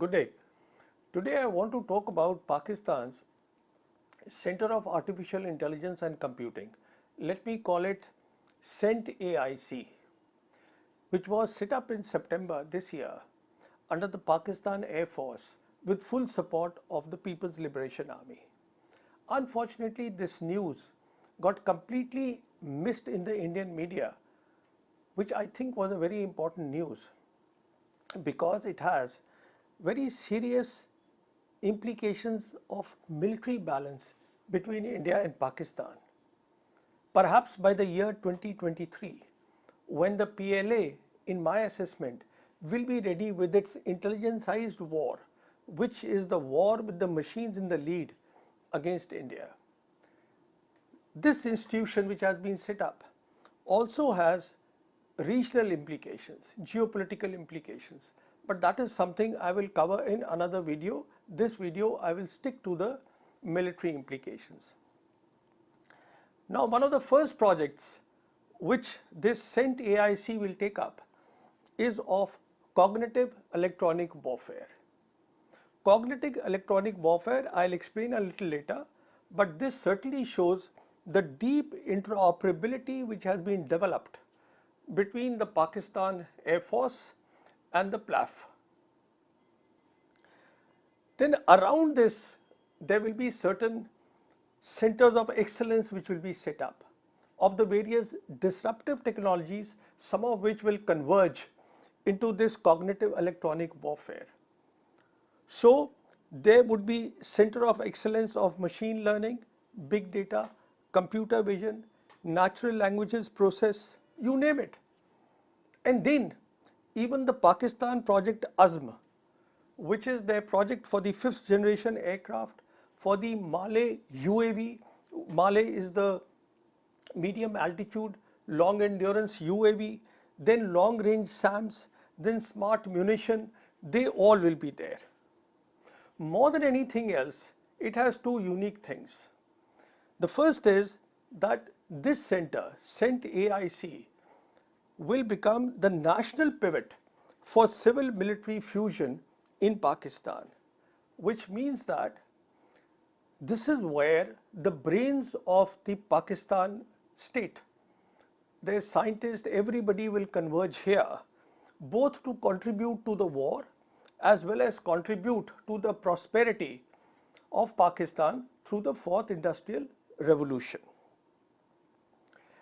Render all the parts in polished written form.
Good day. Today I want to talk about Pakistan's Center of Artificial Intelligence and Computing. Let me call it Sent-AIC, which was set up in September this year under the Pakistan Air Force with full support of the People's Liberation Army. Unfortunately, this news got completely missed in the Indian media, which I think was a very important news because it has very serious implications of military balance between India and Pakistan. Perhaps by the year 2023, when the PLA, in my assessment, will be ready with its intelligence-sized war, which is the war with the machines in the lead against India. This institution, which has been set up, also has regional implications, geopolitical implications, but that is something I will cover in another video. This video I will stick to the military implications. Now, one of the first projects which this Sent-AIC will take up is of cognitive electronic warfare. Cognitive electronic warfare I'll explain a little later, but this certainly shows the deep interoperability which has been developed between the Pakistan Air Force and the PLAF. Then around this, there will be certain centers of excellence which will be set up of the various disruptive technologies, some of which will converge into this cognitive electronic warfare. So there would be center of excellence of machine learning, big data, computer vision, natural languages process, you name it. And then even the Pakistan project AZM, which is their project for the 5th generation aircraft, for the Malay UAV. Malay is the medium altitude, long endurance UAV, then long range SAMs, then smart munition, they all will be there. More than anything else, it has two unique things. The first is that this center, Sent-AIC, will become the national pivot for civil military fusion in Pakistan, which means that this is where the brains of the Pakistan state, their scientists, everybody will converge here, both to contribute to the war as well as contribute to the prosperity of Pakistan through the 4th Industrial Revolution.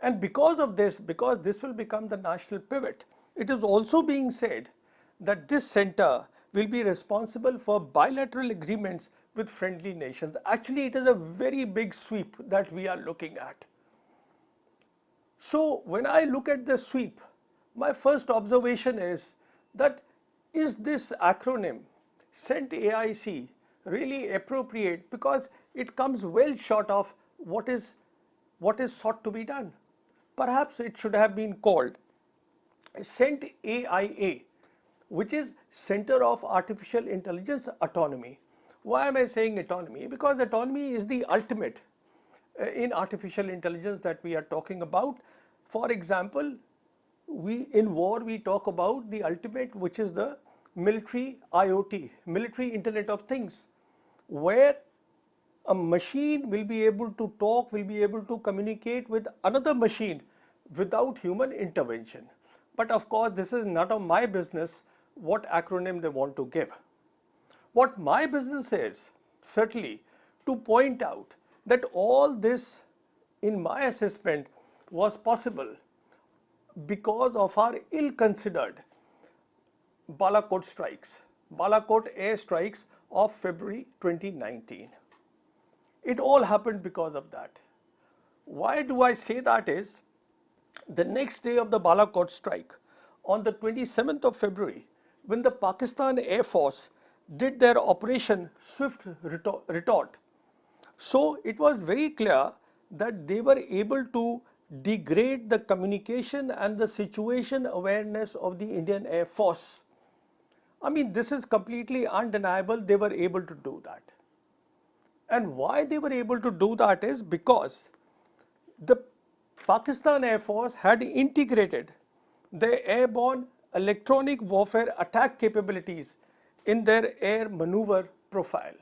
And because of this, because this will become the national pivot, it is also being said that this center will be responsible for bilateral agreements with friendly nations. Actually, it is a very big sweep that we are looking at. So when I look at the sweep, my first observation is that is this acronym Sent-AIC really appropriate, because it comes well short of what is sought to be done. Perhaps it should have been called Cent-AIA, which is Center of Artificial Intelligence Autonomy. Why am I saying autonomy? Because autonomy is the ultimate in artificial intelligence that we are talking about. For example, in war we talk about the ultimate, which is the military IoT, military Internet of Things, where a machine will be able to talk, will be able to communicate with another machine without human intervention. But of course, this is none of my business what acronym they want to give. What my business is, certainly, to point out that all this, in my assessment, was possible because of our ill-considered Balakot strikes, Balakot air strikes of February 2019. It all happened because of that. Why do I say that is, the next day of the Balakot strike, on the 27th of February, when the Pakistan Air Force did their operation Swift Retort, so it was very clear that they were able to degrade the communication and the situation awareness of the Indian Air Force. I mean, this is completely undeniable. They were able to do that. And why they were able to do that is because the Pakistan Air Force had integrated their airborne electronic warfare attack capabilities in their air maneuver profile.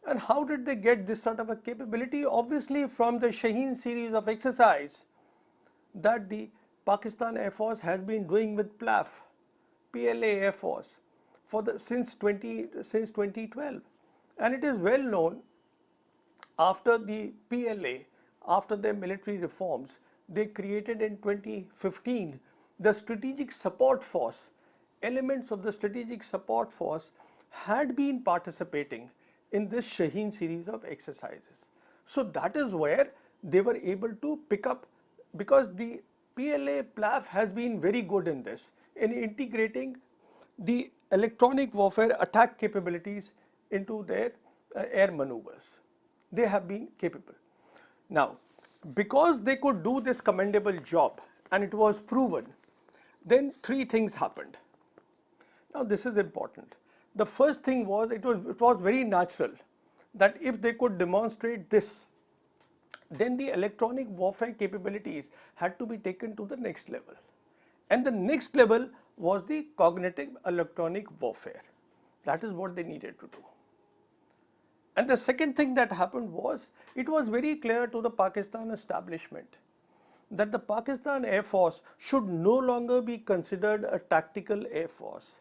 And how did they get this sort of a capability? Obviously from the Shaheen series of exercise that the Pakistan Air Force has been doing with PLA Air Force since 2012. And it is well known, after the PLA, after their military reforms, they created in 2015 the strategic support force. Elements of the strategic support force had been participating in this Shaheen series of exercises. So that is where they were able to pick up, because the PLA PLAF has been very good in this, in integrating the electronic warfare attack capabilities into their air maneuvers. They have been capable. Now, because they could do this commendable job and it was proven, then three things happened. Now this is important. The first thing was, it was very natural that if they could demonstrate this, then the electronic warfare capabilities had to be taken to the next level. And the next level was the cognitive electronic warfare. That is what they needed to do. And the second thing that happened was, it was very clear to the Pakistan establishment that the Pakistan Air Force should no longer be considered a tactical air force,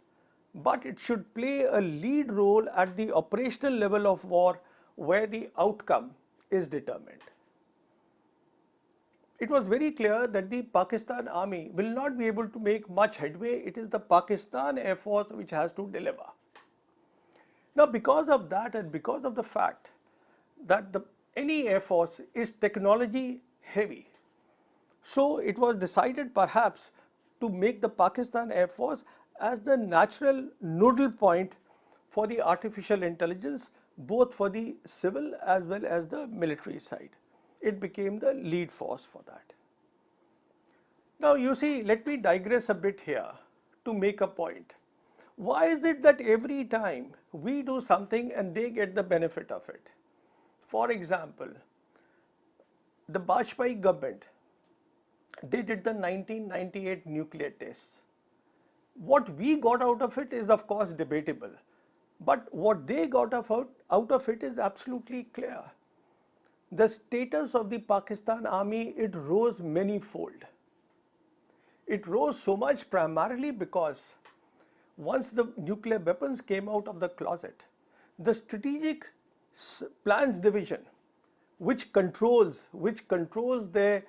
but it should play a lead role at the operational level of war, where the outcome is determined. It was very clear that the Pakistan Army will not be able to make much headway. It is the Pakistan Air Force which has to deliver. Now, because of that, and because of the fact that any air force is technology heavy, so it was decided perhaps to make the Pakistan Air Force as the natural nodal point for the artificial intelligence, both for the civil as well as the military side. It became the lead force for that. Now you see, let me digress a bit here to make a point. Why is it that every time we do something and they get the benefit of it? For example, the Bajpayee government, they did the 1998 nuclear tests. What we got out of it is of course debatable, but what they got out of it is absolutely clear. The status of the Pakistan Army, it rose many-fold. It rose so much primarily because once the nuclear weapons came out of the closet, the Strategic Plans Division, which controls the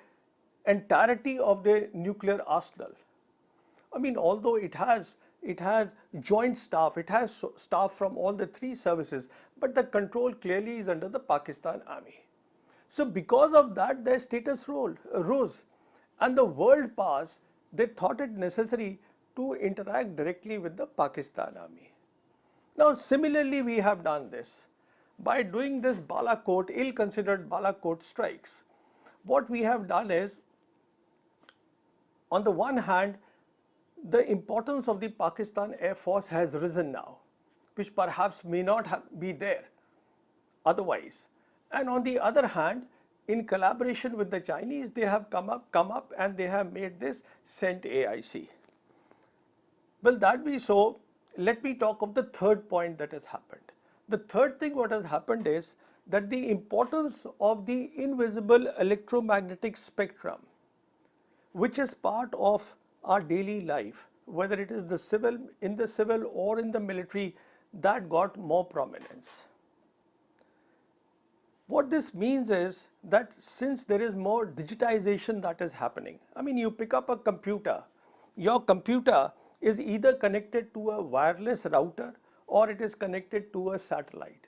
entirety of the nuclear arsenal. I mean, although it has joint staff, it has staff from all the three services, but the control clearly is under the Pakistan Army. So because of that, their status rose, and the world powers, they thought it necessary to interact directly with the Pakistan Army. Now similarly, we have done this by doing this Balakot, ill-considered Balakot strikes. What we have done is, on the one hand, the importance of the Pakistan Air Force has risen now, which perhaps may not be there otherwise. And on the other hand, in collaboration with the Chinese, they have come up and they have made this Sent-AIC. Well, that be so, let me talk of the third point that has happened. The third thing what has happened is that the importance of the invisible electromagnetic spectrum, which is part of our daily life, whether it is in the civil or in the military, that got more prominence. What this means is that since there is more digitization that is happening, I mean, you pick up a computer, your computer is either connected to a wireless router or it is connected to a satellite.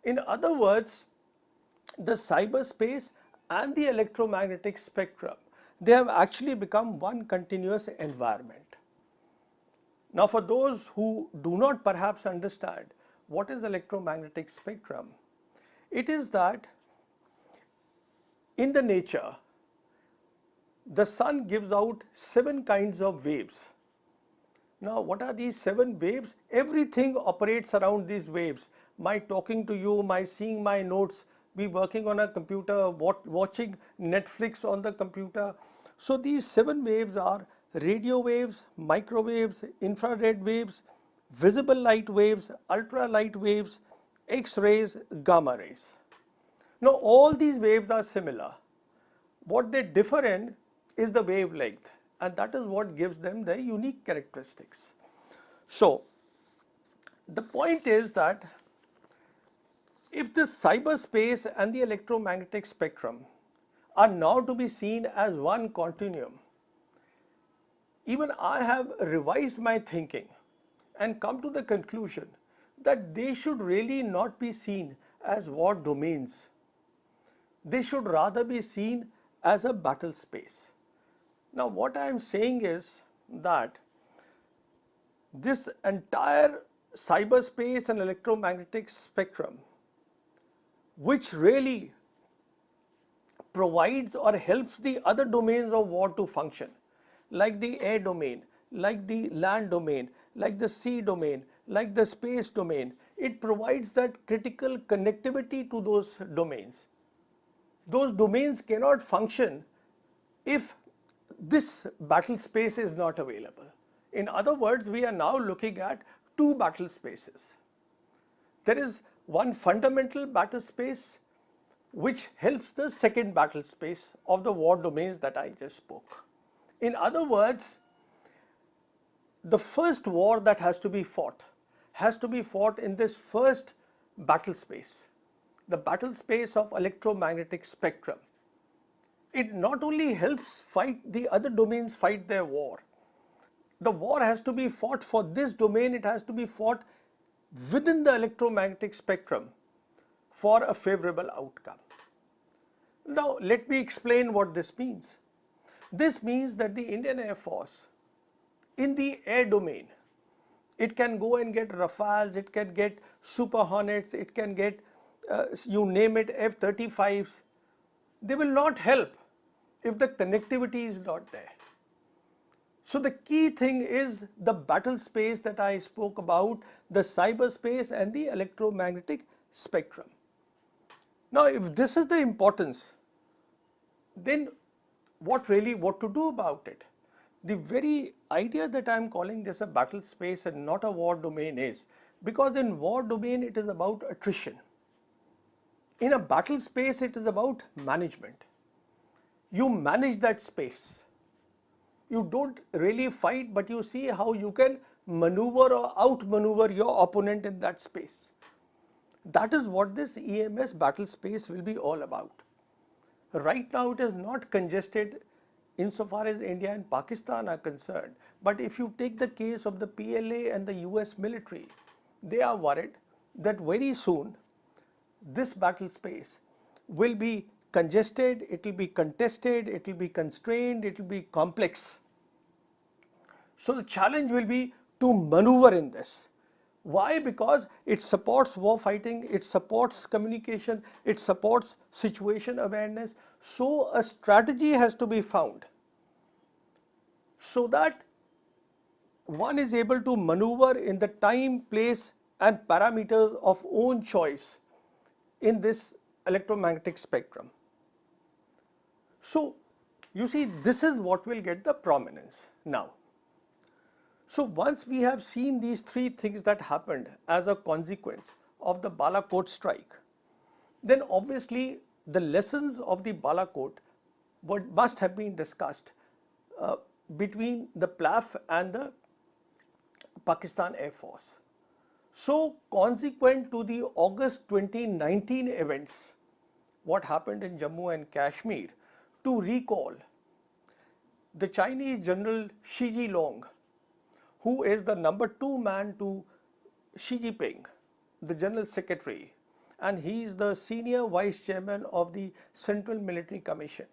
In other words, the cyberspace and the electromagnetic spectrum, they have actually become one continuous environment. Now, for those who do not perhaps understand what is electromagnetic spectrum, it is that in the nature, the sun gives out 7 kinds of waves. Now, what are these 7 waves? Everything operates around these waves. My talking to you, my seeing my notes, me working on a computer, watching Netflix on the computer. So these 7 waves are radio waves, microwaves, infrared waves, visible light waves, ultralight waves, X-rays, gamma rays. Now all these waves are similar. What they differ in is the wavelength, and that is what gives them their unique characteristics. So the point is that if the cyberspace and the electromagnetic spectrum are now to be seen as one continuum, even I have revised my thinking and come to the conclusion that they should really not be seen as war domains. They should rather be seen as a battle space. Now what I am saying is that this entire cyberspace and electromagnetic spectrum, which really provides or helps the other domains of war to function, like the air domain, like the land domain, like the sea domain, like the space domain, it provides that critical connectivity to those domains. Those domains cannot function if this battle space is not available. In other words, we are now looking at two battle spaces. There is one fundamental battle space which helps the second battle space of the war domains that I just spoke. In other words, the first war that has to be fought in this first battle space, the battle space of electromagnetic spectrum. It not only helps fight the other domains fight their war. The war has to be fought for this domain, it has to be fought within the electromagnetic spectrum for a favorable outcome. Now let me explain what this means. This means that the Indian Air Force in the air domain, it can go and get Rafales, it can get Super Hornets, it can get you name it, F-35s. They will not help if the connectivity is not there. So the key thing is the battle space that I spoke about, the cyberspace and the electromagnetic spectrum. Now if this is the importance, then what to do about it? The very idea that I am calling this a battle space and not a war domain is because in war domain it is about attrition. In a battle space it is about management. You manage that space. You don't really fight, but you see how you can maneuver or outmaneuver your opponent in that space. That is what this EMS battle space will be all about. Right now it is not congested insofar as India and Pakistan are concerned, but if you take the case of the PLA and the US military, they are worried that very soon this battle space will be congested, it will be contested, it will be constrained, it will be complex. So the challenge will be to maneuver in this. Why? Because it supports war fighting, it supports communication, it supports situation awareness. So a strategy has to be found so that one is able to maneuver in the time, place and parameters of own choice in this electromagnetic spectrum. So you see, this is what will get the prominence now. So once we have seen these three things that happened as a consequence of the Balakot strike, then obviously the lessons of the Balakot must have been discussed between the PLAF and the Pakistan Air Force. So consequent to the August 2019 events, what happened in Jammu and Kashmir, to recall, the Chinese General Xi Jinping, who is the number 2 man to Xi Jinping, the General Secretary, and he is the senior vice chairman of the Central Military Commission.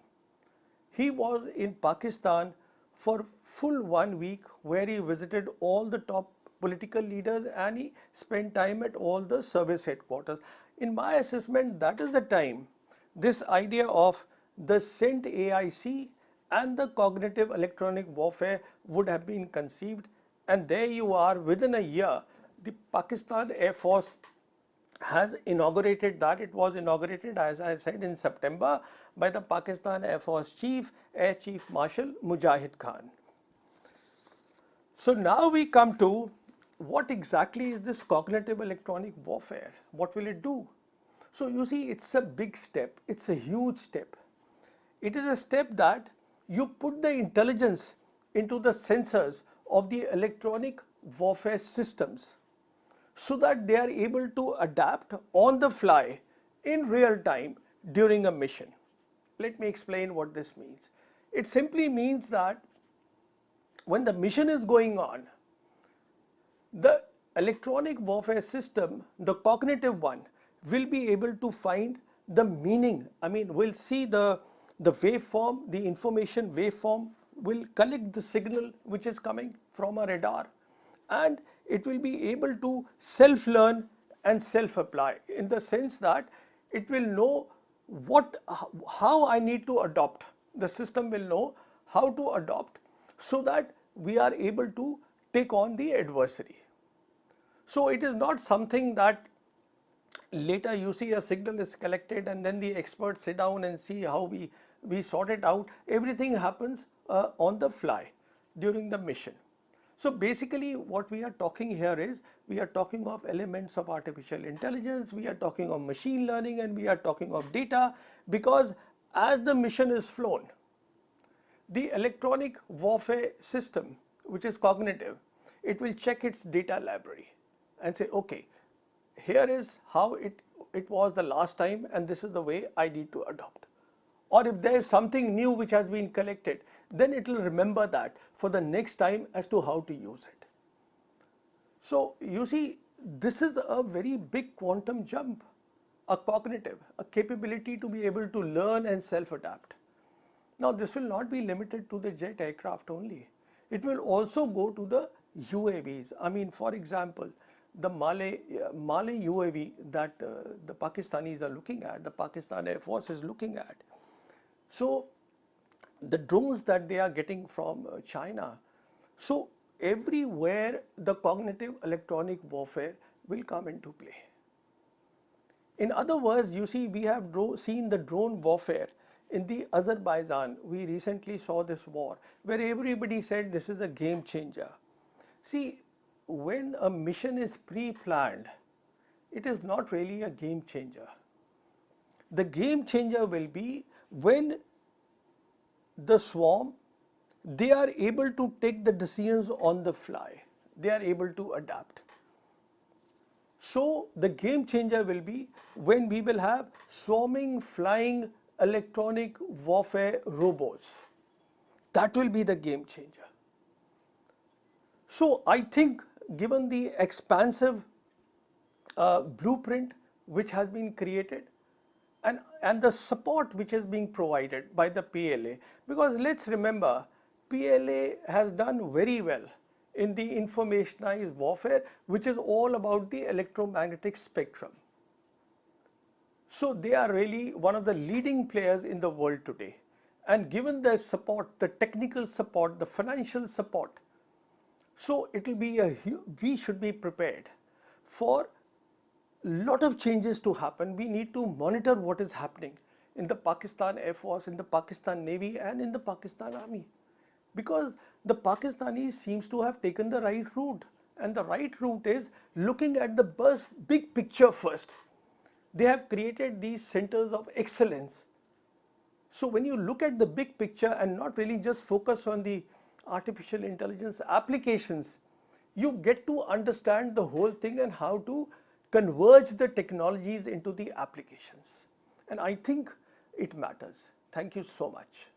He was in Pakistan for full 1 week where he visited all the top political leaders and he spent time at all the service headquarters. In my assessment, that is the time this idea of the Sent-AIC and the cognitive electronic warfare would have been conceived. And there you are, within a year, the Pakistan Air Force has inaugurated that. It was inaugurated, as I said, in September by the Pakistan Air Force Chief, Air Chief Marshal Mujahid Khan. So now we come to what exactly is this cognitive electronic warfare? What will it do? So you see, it's a big step. It's a huge step. It is a step that you put the intelligence into the sensors of the electronic warfare systems so that they are able to adapt on the fly in real time during a mission. Let me explain what this means. It simply means that when the mission is going on, the electronic warfare system, the cognitive one, will be able to find the meaning. I mean, we'll see the waveform, the information waveform will collect the signal which is coming from a radar, and it will be able to self-learn and self-apply, in the sense that it will know how I need to adopt. The system will know how to adopt so that we are able to take on the adversary. So it is not something that later you see a signal is collected and then the experts sit down and see how we sort it out. Everything happens on the fly during the mission. So basically what we are talking here is, we are talking of elements of artificial intelligence, we are talking of machine learning, and we are talking of data, because as the mission is flown, the electronic warfare system, which is cognitive, it will check its data library and say, okay, here is how it was the last time and this is the way I need to adopt. Or if there is something new which has been collected, then it will remember that for the next time as to how to use it. So you see, this is a very big quantum jump, a cognitive, a capability to be able to learn and self-adapt. Now this will not be limited to the jet aircraft only. It will also go to the UAVs. I mean, for example, the Male UAV that the Pakistanis are looking at, the Pakistan Air Force is looking at. So the drones that they are getting from China, so everywhere the cognitive electronic warfare will come into play. In other words, you see, we have seen the drone warfare in the Azerbaijan. We recently saw this war where everybody said this is a game changer. See, when a mission is pre-planned, it is not really a game changer. The game changer will be when the swarm, they are able to take the decisions on the fly. They are able to adapt. So the game changer will be when we will have swarming, flying, electronic warfare robots. That will be the game changer. So I think, given the expansive blueprint which has been created, and the support which is being provided by the PLA, because let's remember, PLA has done very well in the informationized warfare, which is all about the electromagnetic spectrum. So they are really one of the leading players in the world today. And given their support, the technical support, the financial support, so it will be we should be prepared for lot of changes to happen. We need to monitor what is happening in the Pakistan Air Force, in the Pakistan Navy, and in the Pakistan Army, because the Pakistanis seems to have taken the right route, and the right route is looking at the big picture first. They have created these centers of excellence. So when you look at the big picture and not really just focus on the artificial intelligence applications, you get to understand the whole thing and how to converge the technologies into the applications. And I think it matters. Thank you so much.